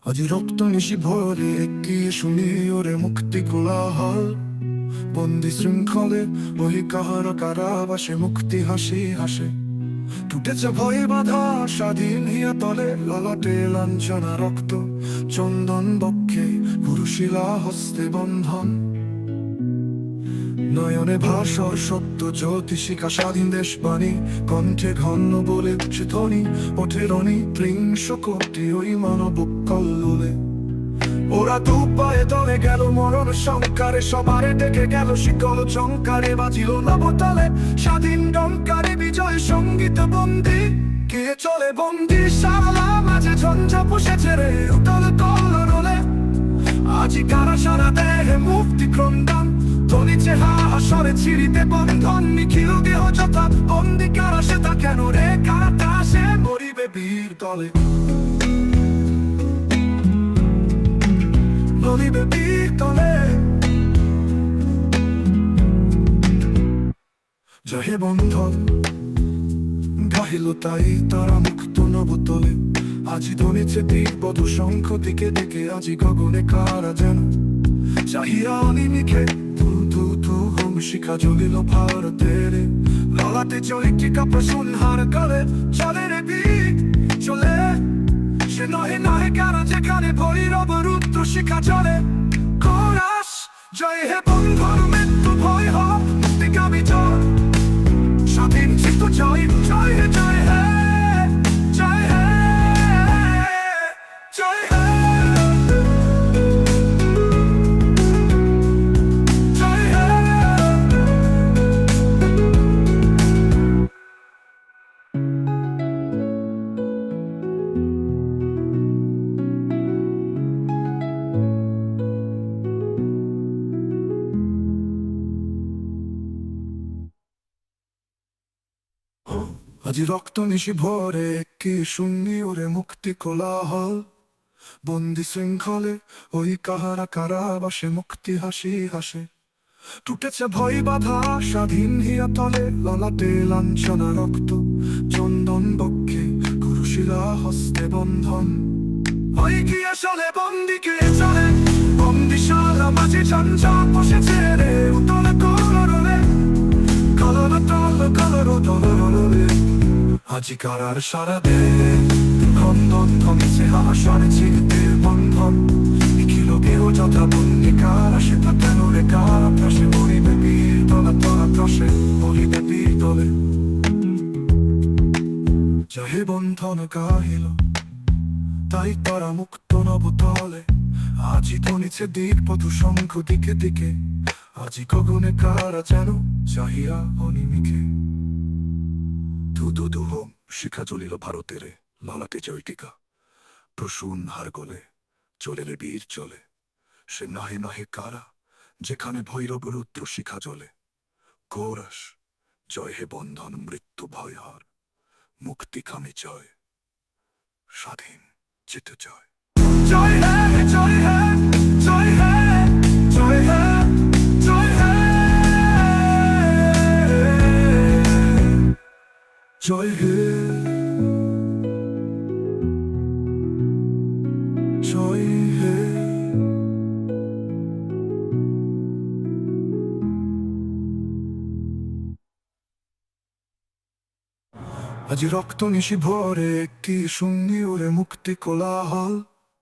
আজি রক্ত নিশি ভরে কি শুনি ওরে মুক্তি কোলাহল। বন্দি শৃঙ্খলে ওই কাহার কারাবাসে মুক্তি হাসি হাসে। টুটেছে ভয়ে বাধা স্বাধীন হিয়া তলে, ললাটে লাঞ্ছনা রক্ত, চন্দন বক্ষে পুরুষিলা হস্তে বন্ধন। নয়নে ভাষর সত্য জ্যোতিষিকা স্বাধীন দেশ বাণী, কণ্ঠে ঘন বলে সে ধ্বনি ওঠে রণি ত্রিংশ কোটি ওই মানব কল্লোলে। ওরা দু পায়ে দলে গেল মরণ সংকারে, সবারে ডেকে গেল শিকল চংকারে, বাজিল নবতলে স্বাধীন ডঙ্কারে বিজয় সঙ্গীত বন্দি। কে চলে বন্দি সারা মাঝে ঝঞ্ঝা পুষেছে রে উতল কল্লোলে। আজি কারা সারা দেহে মুক্তি ক্রন্দন, ধনিছে হাসরে ছিড়িতে বন্ধন। নিখিল দেহ যথা বন্দি কারা সেটা কেন রে কারাটা সে মরিবে বীর দলে, মরিবে বীর দলে। জহে বন্ধন গাহিল তাই তারা মুক্ত নবতলে। আজি ধনিছে দিক বধু শঙ্খ দিকে দিকে, আজি গগনে কারা যেন চাহিয়া অনিমিখে ধু ধু ধু হোম শিখা জ্বলিল ভারতের। ললাটে চৈত্রিকা প্রসূনহার করে চলে রে বীর চলে। সে নহে নহে কারা যেখানে ভৈরব রুদ্র শিখা চলে। কোরাস জয় হে বন্ধন মৃত্যু ভয় হ মুক্তিকামী জয়, স্বাধীন চিত্ত জয় জয় হে জয় হে জয় হে জয় হে জয় হে। আজি রক্ত নিশি ভরে কি শুনি ওরে মুক্তি কোলাহল। বন্দি শৃঙ্খলে ওই কাহারা কারাবাসে মুক্তি হাসি হাসে। টুটেছে ভয় বাধা স্বাধীন হিয়া তলে, ললাটে লাঞ্ছনা রক্ত, চন্দন বক্ষে কুরুশিলা হস্তে বন্ধন। ওই কি আসলে বন্দি কে চলে বন্দিশালা মাঝে ঝঞ্ঝা বসেছে রে উতলে কলরলে। কলর তল কলর তলরলে আজি কারার সারা দে খন্দন, ধনিছে হাসরে ছিড়িতে বন্ধন। নিখিল দেহ যথা বন্দি কারা সেটা কেন রে কারা প্রাসে মরিবে বীর দলা তলা প্রসে মরিবে বীর দলে। যাহে বন্ধন গাহিল তাই তারা মুক্ত নবতলে। আজি ধনিছে দিক পথু শঙ্খ দিকে দিকে, আজি গগনে কারা যেন চাহিয়া অনিমিখে ধু ধু ধু হোম শিখা জ্বলিল ভারতের। ললাটে চৈটিকা প্রসূন হার গলে চলে রে বীর চলে। সে নহে নহে কারা যেখানে ভৈরব রুদ্র শিখা জ্বলে। কোরাস জয় হে বন্ধন মৃত্যু ভয় হার মুক্তিকামী জয়, স্বাধীন চিত্ত জয়। জয় হে জয় হে জয় হে জয় হে জয় হে জয় হে জয় হে। আজি রক্ত নিশি ভরে কি শুনি ওরে মুক্তি কোলাহল।